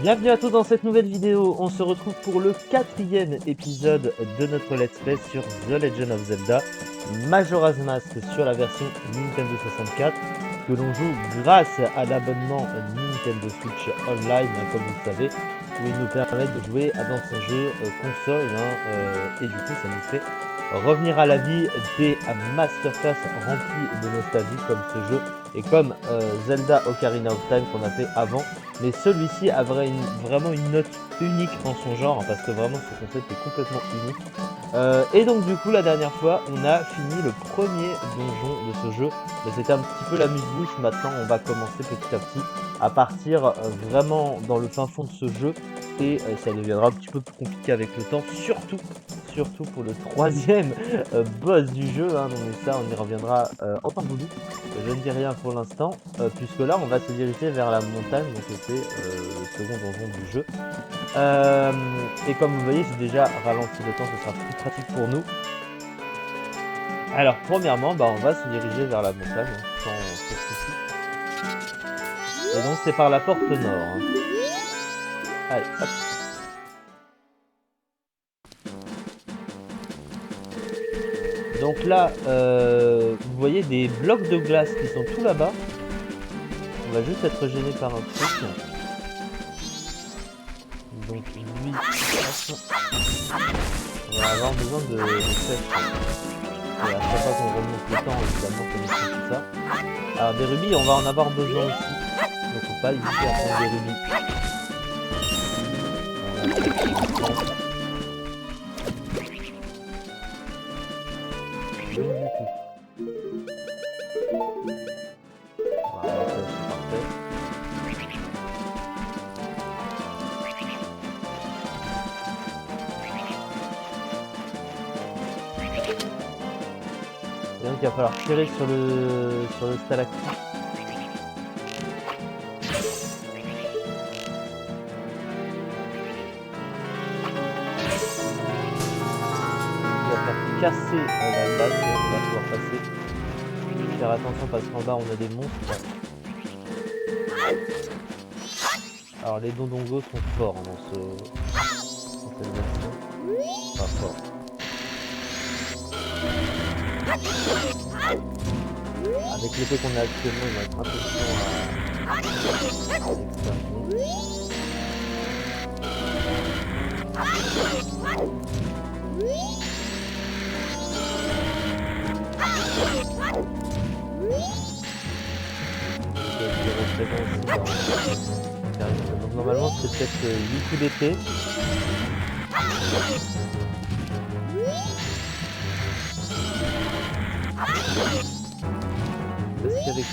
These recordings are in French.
Bienvenue à tous dans cette nouvelle vidéo. On se retrouve pour le 4e épisode de notre Let's Play sur The Legend of Zelda Majora's Mask sur la version Nintendo 64 que l'on joue grâce à l'abonnement Nintendo Switch Online, comme vous le savez, où il nous permet de jouer à d'anciens jeux console et du coup ça nous fait revenir à la vie des masterclass remplis de nostalgie comme ce jeu et comme Zelda Ocarina of Time qu'on a fait avant. Mais celui-ci a vraiment une note unique en son genre, parce que vraiment ce concept est complètement unique. Et donc du coup la dernière fois on a fini le premier donjon de ce jeu. C'était un petit peu la muse-bouche. Maintenant on va commencer petit à petit à partir vraiment dans le fin fond de ce jeu. Et ça deviendra un petit peu plus compliqué avec le temps, surtout pour le 3e boss du jeu, hein. Donc ça on y reviendra en temps voulu. Je ne dis rien pour l'instant, puisque là on va se diriger vers la montagne, donc c'est le second donjon du jeu. Et comme vous voyez, j'ai déjà ralenti le temps, ce sera plus pratique pour nous. Alors premièrement, on va se diriger vers la montagne, sans souci. Et donc c'est par la porte nord. Hein. Allez, hop. Donc là, vous voyez des blocs de glace qui sont tout là-bas. On va juste être gêné par un truc. Donc lui, on va avoir besoin de sèche. Et à chaque fois qu'on remonte le temps, évidemment, comme tout ça. Alors des rubis, on va en avoir besoin aussi. Donc faut pas hésiter à prendre des rubis. Voilà, ça c'est parfait. Et donc il va falloir tirer sur le stalactite. Casser la glace, on va pouvoir passer. Faire attention parce qu'en bas on a des monstres. Alors les dondongos sont forts dans cette version. Pas forts. Avec l'épée qu'on a actuellement, il va être un peu chiant à exterminer. Donc normalement c'est peut-être 8 coups d'épée. Est-ce qu'avec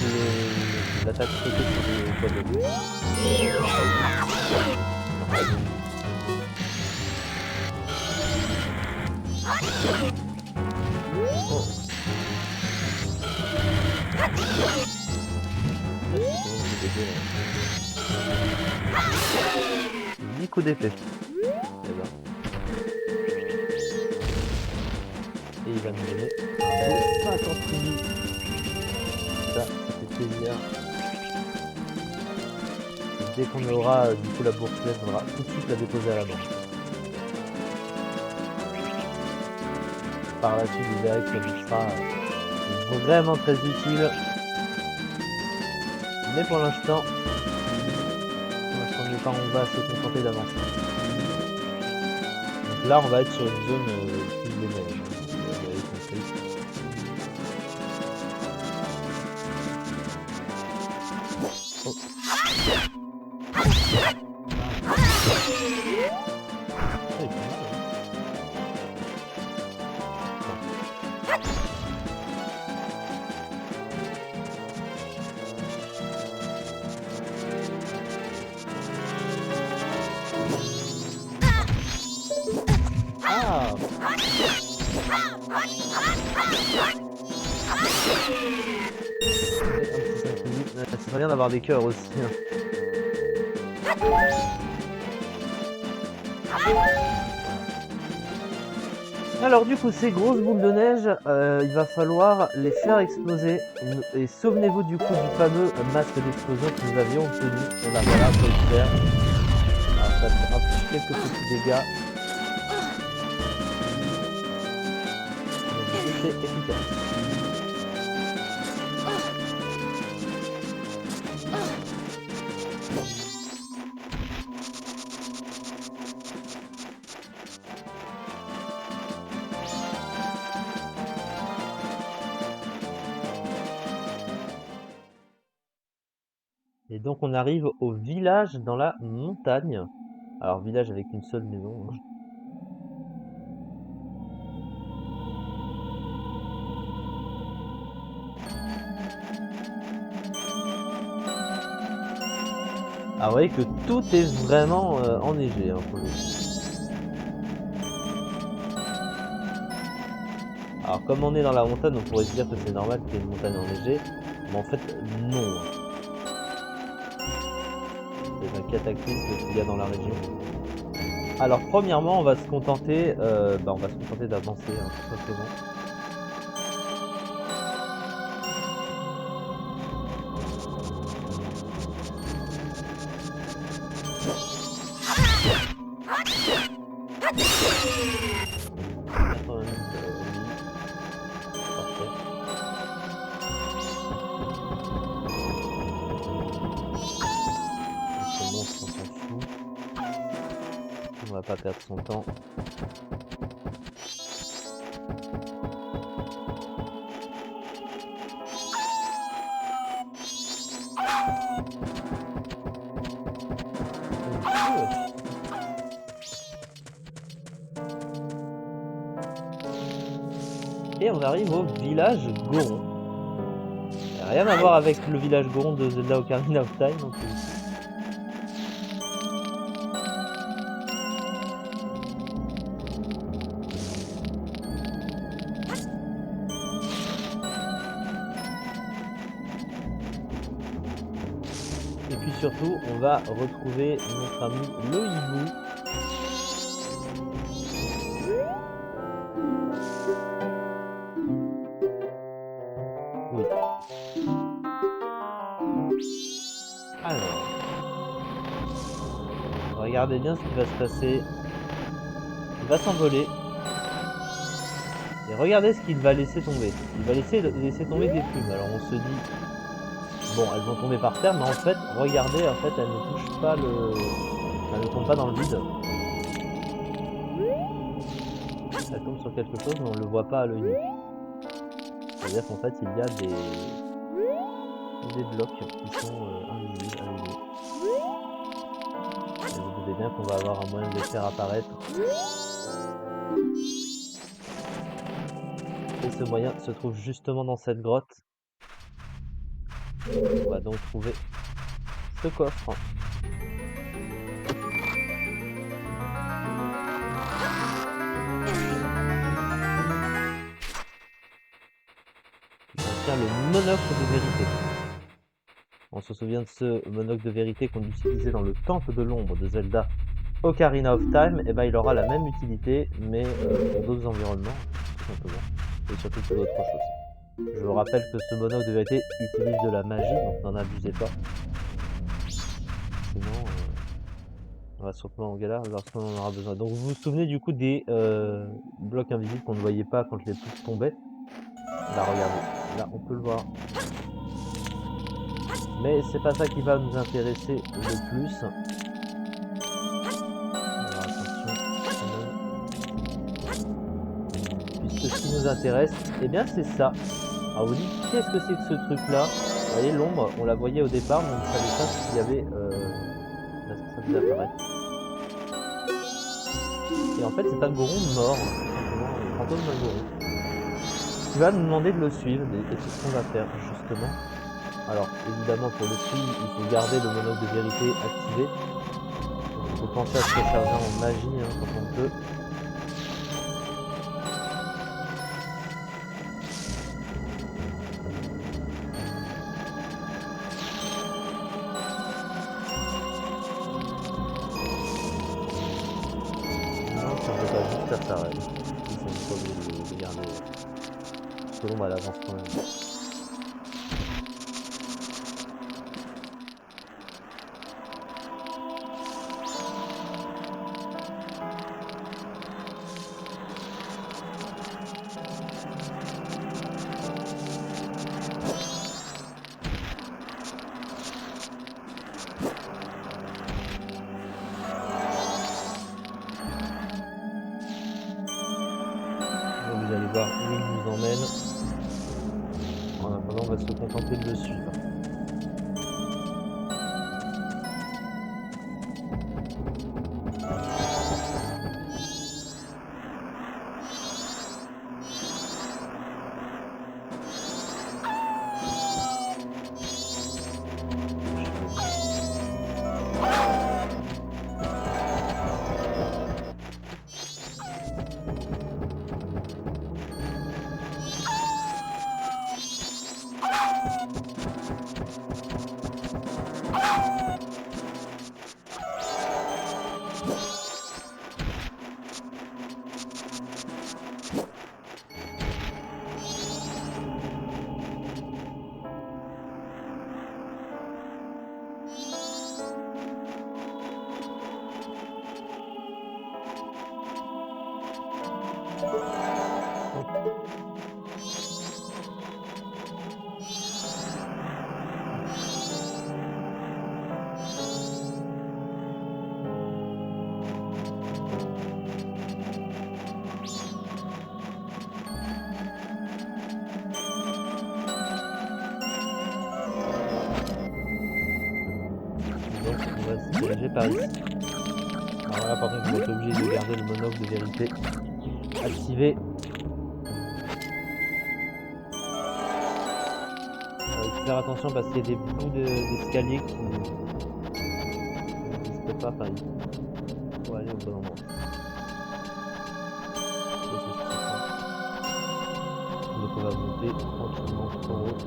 l'attaque sautée sur le poids de oh. 10 coups d'épée. Et il va nous donner 50 rubis. Ça fait plaisir. Dès qu'on aura du coup la bourse, on aura tout de suite la déposer à la banque. Par la suite, vous verrez que ça vous sera vraiment très utile. Mais pour l'instant, on va se contenter d'avancer. Donc là, on va être sur une zone plus de neige. Vous avez compris. Oh. Ah. C'est bien d'avoir des cœurs aussi. Alors du coup ces grosses boules de neige, il va falloir les faire exploser. Et souvenez-vous du coup du fameux masque d'explosion que nous avions obtenu. Et ben voilà, faut le faire. Ça fera quelques petits dégâts. Donc, c'est efficace. Et donc on arrive au village dans la montagne. Alors village avec une seule maison. Hein. Ah vous voyez que tout est vraiment enneigé hein, pour le coup. Alors comme on est dans la montagne, on pourrait se dire que c'est normal qu'il y ait une montagne enneigée. Mais en fait non. C'est un cataclysme qu'il y a dans la région. Alors premièrement on va se contenter d'avancer hein, tout simplement. On va pas perdre son temps. Et on arrive au village Goron. Rien à voir avec le village Goron de Zelda Ocarina of Time non plus. Et puis surtout, on va retrouver notre ami le hibou. Oui. Alors, regardez bien ce qui va se passer. Il va s'envoler. Et regardez ce qu'il va laisser tomber. Il va laisser tomber des plumes. Alors on se dit, bon, elles vont tomber par terre, mais en fait, regardez, en fait, elles ne touchent pas elles ne tombent pas dans le vide. Elles tombent sur quelque chose, mais on ne le voit pas à l'œil nu. C'est-à-dire qu'en fait, il y a des blocs qui sont invisibles à l'œil nu. Et vous doutez bien qu'on va avoir un moyen de les faire apparaître. Et ce moyen se trouve justement dans cette grotte. On va donc trouver ce coffre. Qui contient le monocle de vérité. On se souvient de ce monocle de vérité qu'on utilisait dans le temple de l'ombre de Zelda Ocarina of Time. Et ben il aura la même utilité, mais pour d'autres environnements, tout simplement. Et surtout pour d'autres choses. Je vous rappelle que ce monocle de vérité utilise de la magie, donc n'en abusez pas. Sinon, on va se retrouver en galère lorsqu'on en aura besoin. Donc vous vous souvenez du coup des blocs invisibles qu'on ne voyait pas quand les pouces tombaient. Là regardez, là on peut le voir. Mais c'est pas ça qui va nous intéresser le plus. Alors attention, puisque ce qui nous intéresse, eh bien c'est ça. Alors vous dites, qu'est-ce que c'est que ce truc là? Vous voyez l'ombre, on la voyait au départ, mais on ne savait pas s'il y avait ça faisait apparaître. Et en fait c'est un Goron mort, simplement, le fantôme d'un Goron. Qui va nous demander de le suivre, et c'est ce qu'on va faire justement. Alors évidemment pour le suivre, il faut garder le monocle de vérité activé. Il faut penser à se recharger en magie hein, quand on peut. Ça s'arrête. Ils sont pas obligés de garder. Parce que l'ombre elle avance quand même. emmène. En attendant, on va se contenter de le suivre. Donc on va se diriger par ici. Alors là par contre on va être obligé de garder le monocle de vérité activé. Il faut faire attention parce qu'il y a des bouts d'escalier qui n'existent pas par ici. Pour aller au bon endroit. Donc on va monter tranquillement tout en haut.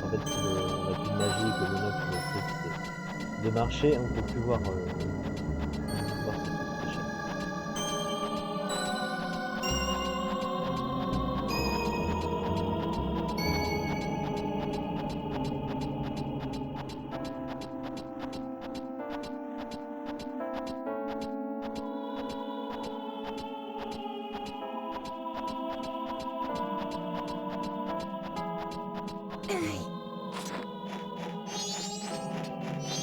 En fait si on n'a plus de magie et que le monocle cesse de marcher, on ne peut plus voir cette échelle.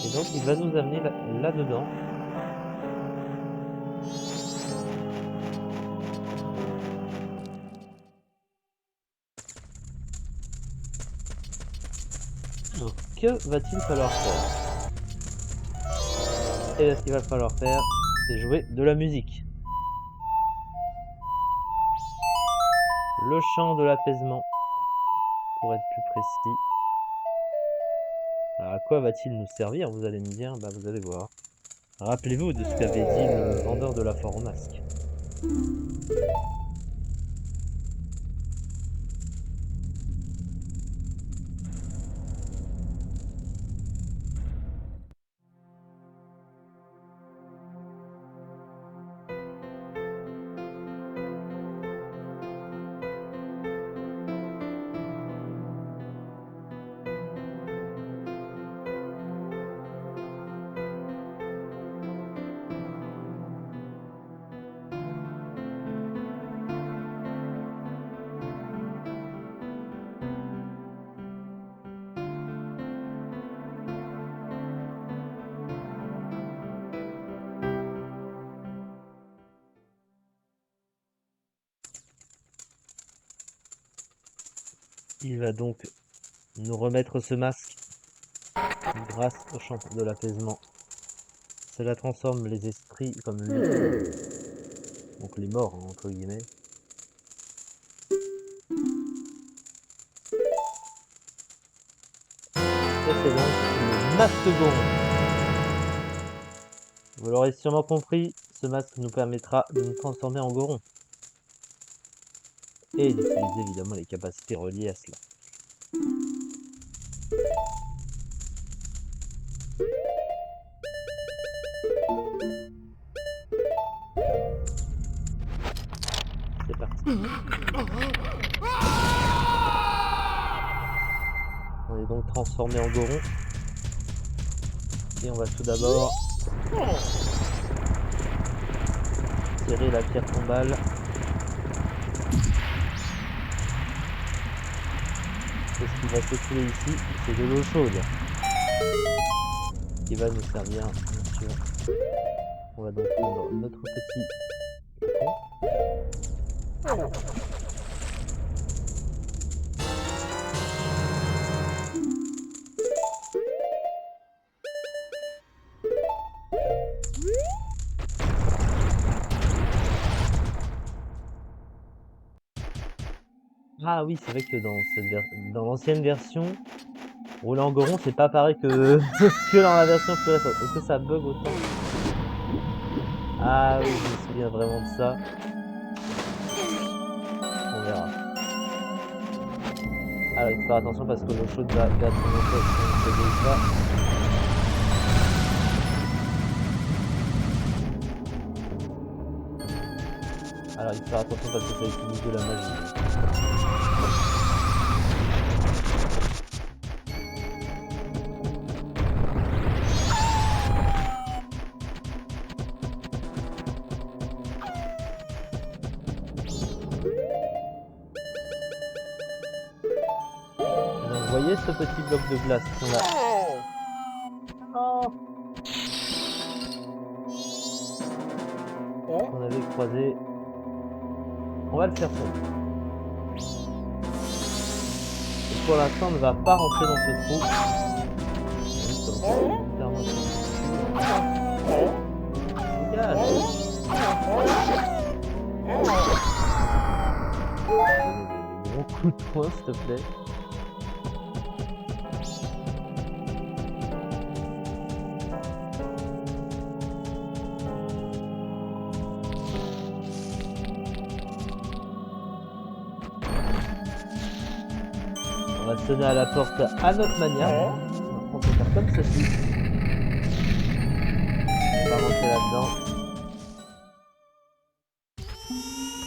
Et donc il va nous amener là-dedans. Donc que va-t-il falloir faire? Et là ce qu'il va falloir faire, c'est jouer de la musique. Le chant de l'apaisement, pour être plus précis. Alors à quoi va-t-il nous servir? Vous allez me dire, bah vous allez voir. Rappelez-vous de ce qu'avait dit le vendeur de la foire au masque. Il va donc nous remettre ce masque grâce au chant de l'apaisement. Cela transforme les esprits comme lui, donc les morts hein, entre guillemets. Et c'est donc le masque Goron. Vous l'aurez sûrement compris, ce masque nous permettra de nous transformer en Goron. Et d'utiliser évidemment les capacités reliées à cela. C'est parti. On est donc transformé en Goron. Et on va tout d'abord tirer la pierre tombale. Et ce qui va s'écouler ici, c'est de l'eau chaude. Qui va nous servir, bien sûr. On va donc prendre notre petit Ah oui, c'est vrai que dans l'ancienne version, rouler en goron, c'est pas pareil que que dans la version plus récente. Est-ce que ça bug autant? Ah oui, je me souviens vraiment de ça. On verra. Alors, il faut faire attention parce que l'eau chaude va perdre son effet si on ne se débrouille pas. Alors, il faut faire attention parce que ça utilise de la magie. Et donc, vous voyez ce petit bloc de glace qu'on a. Oh, qu'on avait croisé. On va le faire fondre. Et pour l'instant, on ne va pas rentrer dans ce trou. Comme ça, littéralement, dégage. Donner des gros coups de poing, s'il te plaît. On va sonner à la porte à notre manière. On peut faire comme ceci. On va rentrer là-dedans.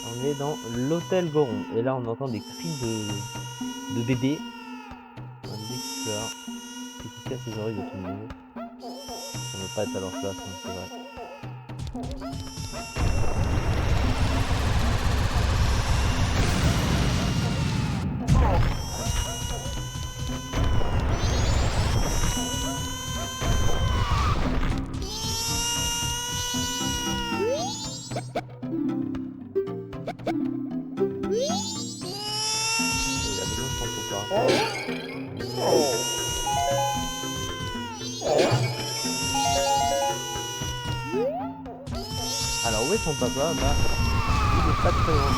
On est dans l'hôtel Goron. Et là, on entend des cris de bébé. Un bébé qui pleure. Et qui casse les oreilles de tout le monde. On ne veut pas être à leur place, hein, c'est vrai. Il a besoin de tampons par rapport. Alors où est son papa? Bah, il est pas très loin.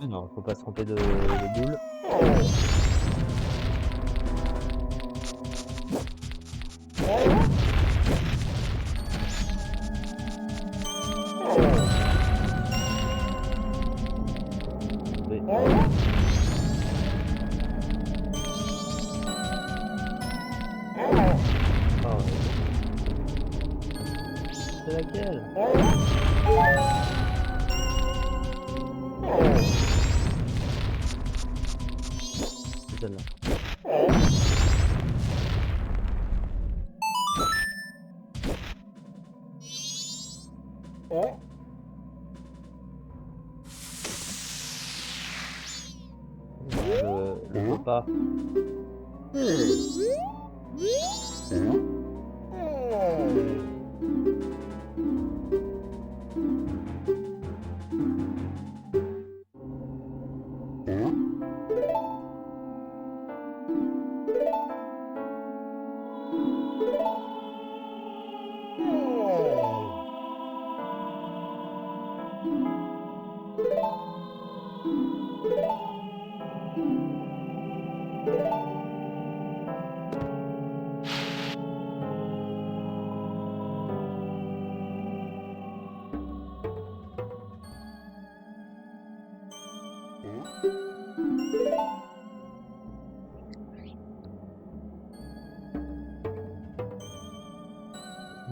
Non, faut pas se tromper de boule. Oui. Oh, c'est laquelle? C'est celle-là. Je le vois pas.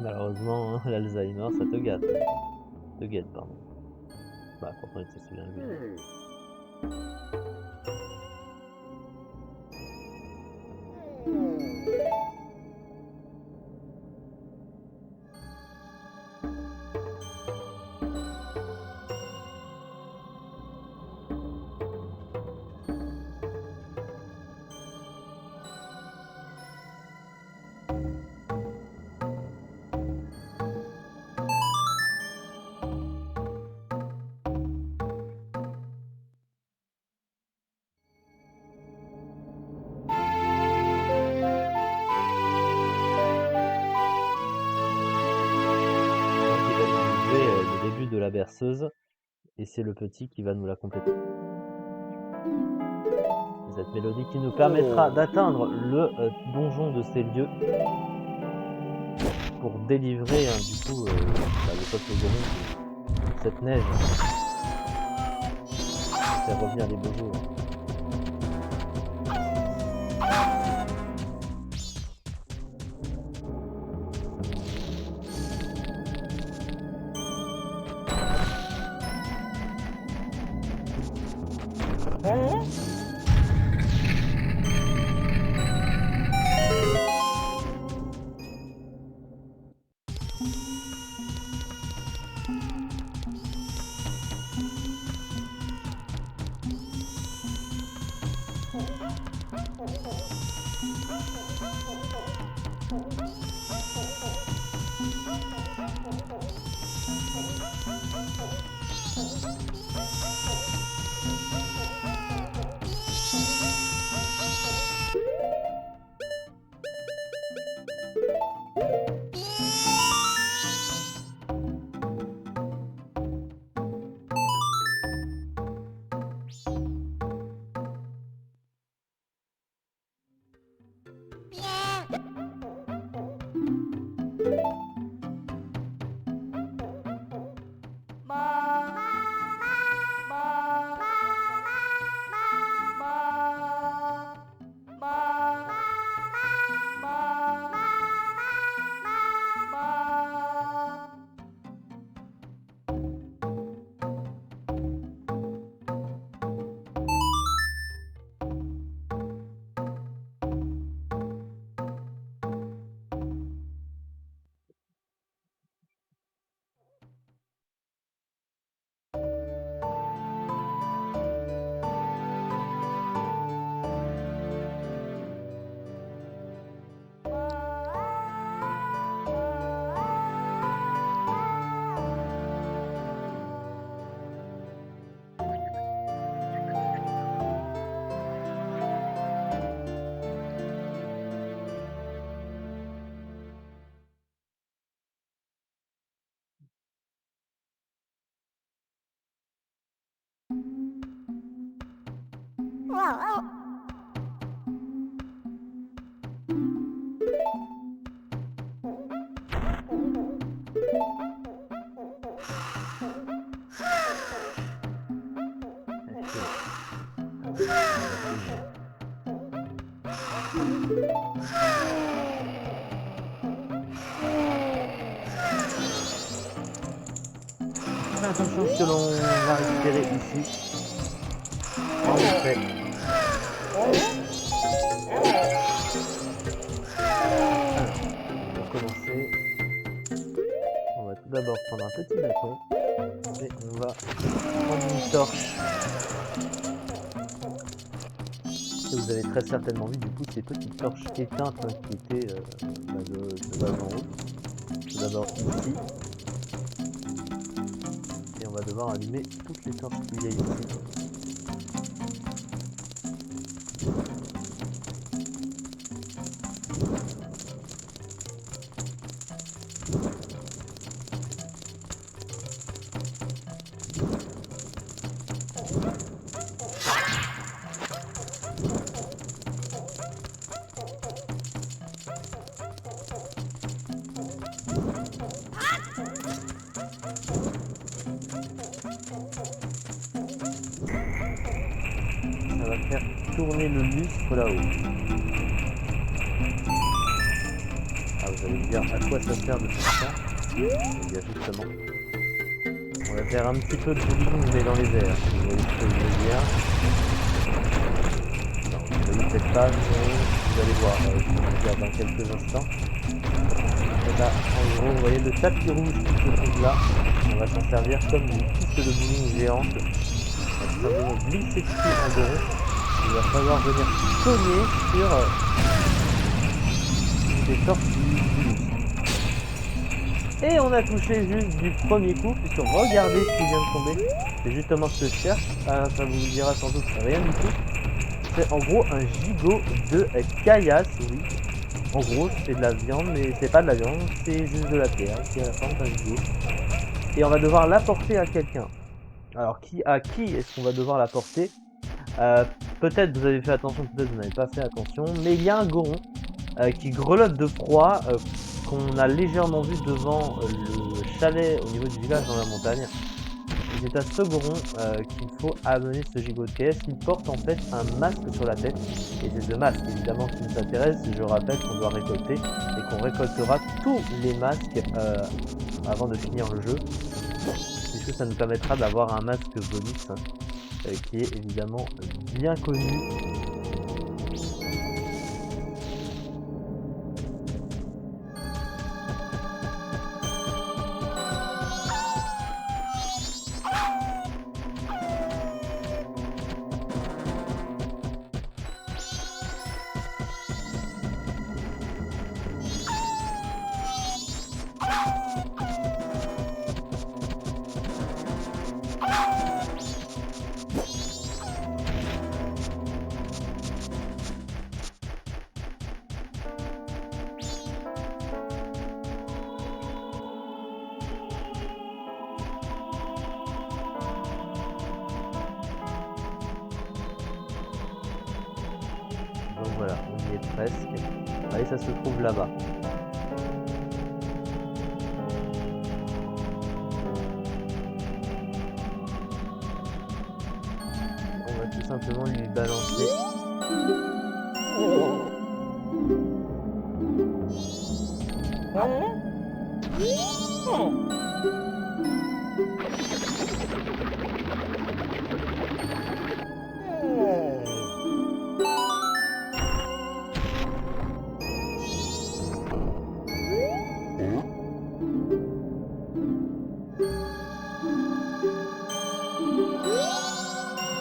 Malheureusement, hein, l'Alzheimer, ça te gâte. Te guette, pardon. Bah, pourtant, il se souvient de lui. Le début de la berceuse et c'est le petit qui va nous la compléter. Cette mélodie qui nous permettra d'atteindre le donjon de ces lieux pour délivrer du coup le peuple goron de cette neige. Faire revenir les beaux jours. Attention, ce que l'on va récupérer ici. En effet. Alors, pour commencer, on va tout d'abord prendre un petit bâton et on va prendre une torche. Et vous avez très certainement vu du coup ces petites torches éteintes qui étaient de bas en haut. Tout d'abord ici. Et on va devoir allumer toutes les torches qu'il y a ici. Ça va faire tourner le lustre là-haut. Ah, vous allez me dire à quoi ça sert de faire ça? Eh bien justement, on va faire un petit peu de bowling mais dans les airs. Vous voyez ce que je veux dire? Non, vous voyez peut-être pas, mais vous allez voir, je vais vous dire dans quelques instants. Et là, en gros, vous voyez le tapis rouge qui se trouve là, on va s'en servir comme une piste de bowling géante. On va tout simplement glisser dessus en gros. Il va falloir venir cogner sur des sorties du lustre. Et on a touché juste du premier coup, puisque regardez ce qui vient de tomber. C'est justement ce que je cherche. Ah, ça vous dira sans doute rien du tout. C'est en gros un gigot de caillasse, oui. En gros, c'est de la viande, mais c'est pas de la viande, c'est juste de la terre qui est la forme d'un gigot. Et on va devoir l'apporter à quelqu'un. Alors, à qui est-ce qu'on va devoir l'apporter? Peut-être vous avez fait attention, peut-être vous n'avez pas fait attention, mais il y a un goron qui grelotte de froid, qu'on a légèrement vu devant le chalet au niveau du village dans la montagne. Et c'est à ce goron qu'il faut amener ce gigot de caisse. Il porte en fait un masque sur la tête. Et c'est ce masque évidemment qui nous intéresse. Je rappelle qu'on doit récolter et qu'on récoltera tous les masques avant de finir le jeu. Puisque ça nous permettra d'avoir un masque bonus qui est évidemment bien connu. Donc voilà, on y est presque. Allez, ça se trouve là-bas. On va tout simplement lui balancer.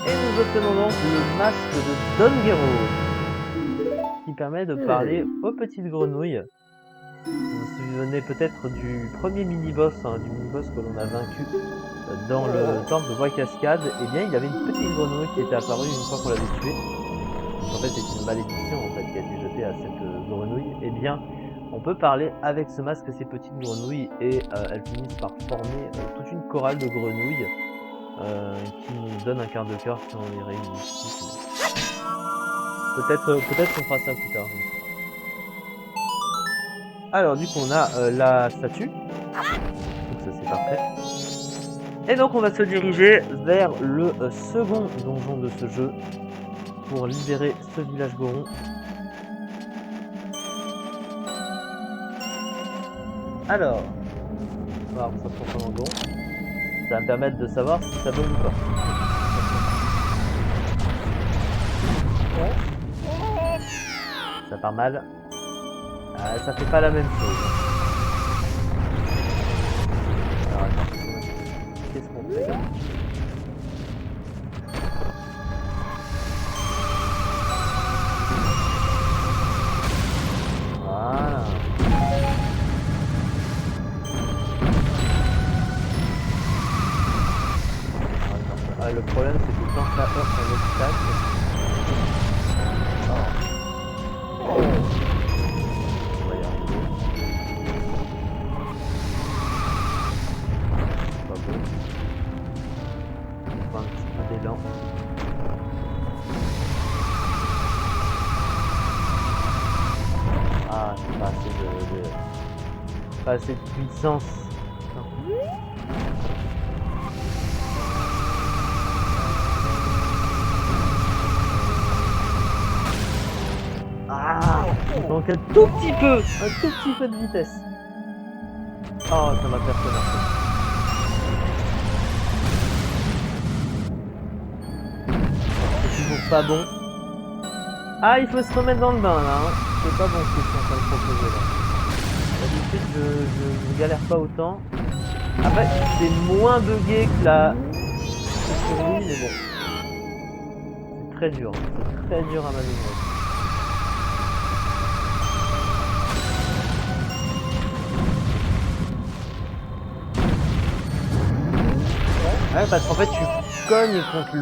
Et nous obtenons donc le masque de Don Gero, qui permet de parler aux petites grenouilles. Vous vous souvenez peut-être du premier mini-boss, du mini-boss que l'on a vaincu dans le temple de Bois Cascade. Eh bien, il y avait une petite grenouille qui était apparue une fois qu'on l'avait tuée. En fait, c'est une malédiction en fait, qui a été jetée à cette grenouille. Eh bien, on peut parler avec ce masque ces petites grenouilles et elles finissent par former toute une chorale de grenouilles qui nous donne un quart de cœur si on les réunit ici. Peut-être qu'on fera ça plus tard. Alors du coup on a la statue, donc ça c'est parfait. Et donc on va se diriger vers le second donjon de ce jeu pour libérer ce village goron. Alors, on va voir ça se transforme en goron. Ça va me permettre de savoir si ça bug ou pas. Ça part mal. Ça fait pas la même chose. Alors attends, qu'est-ce qu'on fait là? Voilà. Le problème c'est que quand ça heurte un obstacle, ah, c'est pas assez de puissance. Non. Donc un tout petit peu de vitesse. Oh, ça m'a personne marché. C'est toujours pas bon. Ah, il faut se remettre dans le bain là. Hein. C'est pas bon ce que je suis en train de proposer là. D'habitude, je galère pas autant. Après, c'est moins bugué que la sur Wii, mais bon. C'est très dur. C'est très dur à manœuvrer. Ouais, parce qu'en fait, tu cognes contre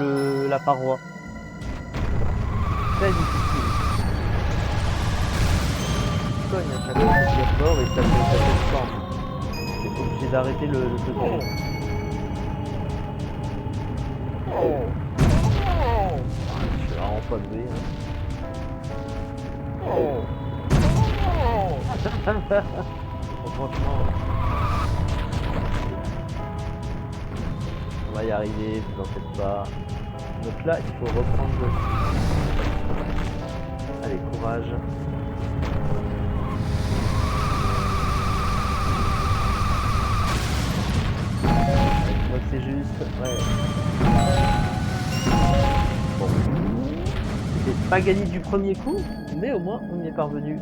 la paroi. Très difficile. Tu cognes à chaque fois que tu tires fort et ça fait fort. T'es obligé d'arrêter le second. Je suis vraiment pas doué. Hein. Franchement. On va y arriver, vous en faites pas. Donc là, il faut reprendre le... Allez, courage. Je crois que c'est juste... Ouais. Bon. C'était pas gagné du premier coup, mais au moins on y est parvenu.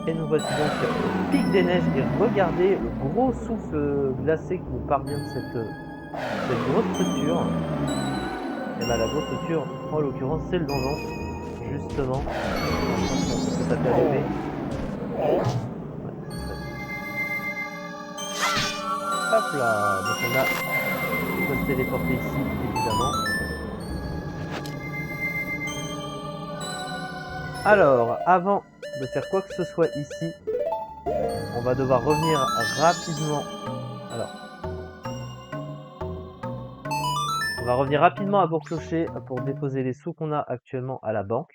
Et nous voici donc au pic des neiges et regardez le gros souffle glacé qui nous parvient de cette grosse structure. Et bah la grosse structure, en l'occurrence, c'est le donjon, justement. On peut taper à l'épée. Hop là, donc on peut se téléporter ici, évidemment. Alors, avant de faire quoi que ce soit ici, on va devoir revenir rapidement. Alors, on va revenir rapidement à Bourg-Clocher pour déposer les sous qu'on a actuellement à la banque.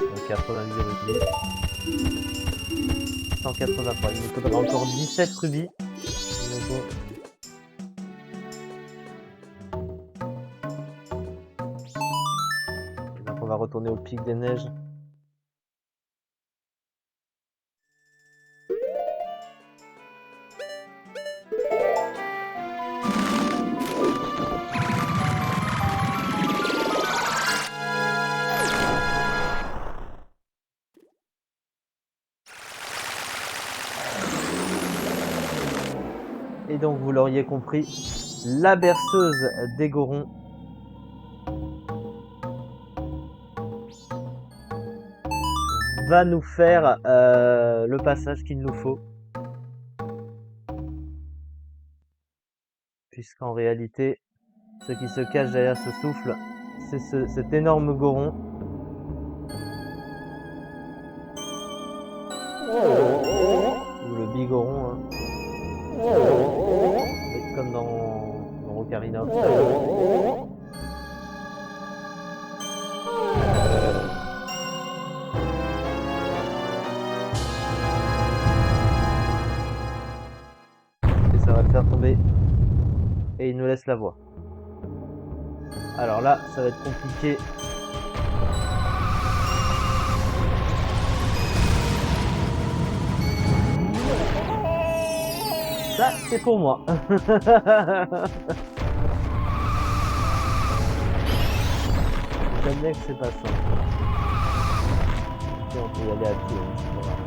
Donc 88 rubis. 183. Il nous faudra encore 17 rubis. Donc on va retourner au pic des neiges. Et donc vous l'auriez compris, la berceuse des Gorons va nous faire le passage qu'il nous faut. Puisqu'en réalité, ce qui se cache derrière ce souffle, c'est cet énorme Goron. Ou le bigoron, hein. Comme dans Ocarina of Time. Et ça va le faire tomber. Et il nous laisse la voie. Alors là, ça va être compliqué. Ça, c'est pour moi. J'aime bien que c'est pas simple. Et on peut y aller à pied, hein, c'est pas grave.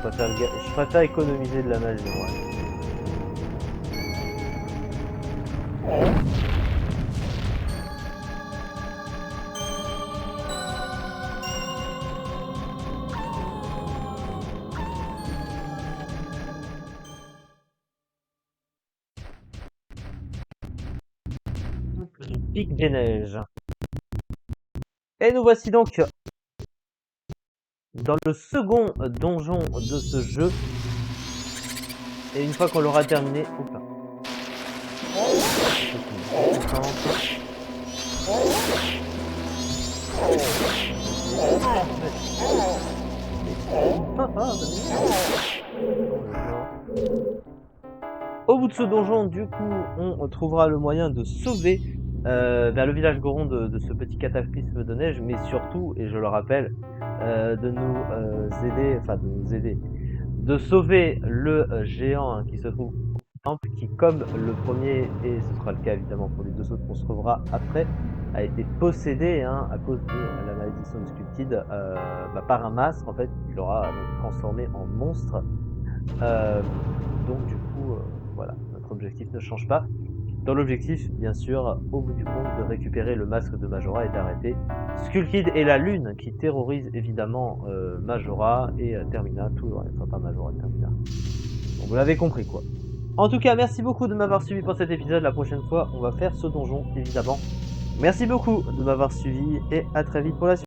je préfère économiser de la magie, ouais. Pic des neiges. Et nous voici donc dans le second donjon de ce jeu. Et une fois qu'on l'aura terminé... Oula. Au bout de ce donjon, du coup, on trouvera le moyen de sauver vers le village Goron de ce petit cataclysme de neige, mais surtout, et je le rappelle, de nous aider, de sauver le géant hein, qui se trouve au temple, qui comme le premier, et ce sera le cas évidemment pour les deux autres qu'on se trouvera après, a été possédé hein, à cause de la malédiction de Sculptid par un masque en fait, qui l'aura transformé en monstre. Donc du coup, voilà, notre objectif ne change pas. Dans l'objectif, bien sûr, au bout du compte, de récupérer le masque de Majora et d'arrêter Skullkid et la lune qui terrorise évidemment Majora et Termina, toujours, enfin pas Majora, Termina. Donc vous l'avez compris quoi. En tout cas, merci beaucoup de m'avoir suivi pour cet épisode. La prochaine fois, on va faire ce donjon, évidemment. Merci beaucoup de m'avoir suivi et à très vite pour la suite.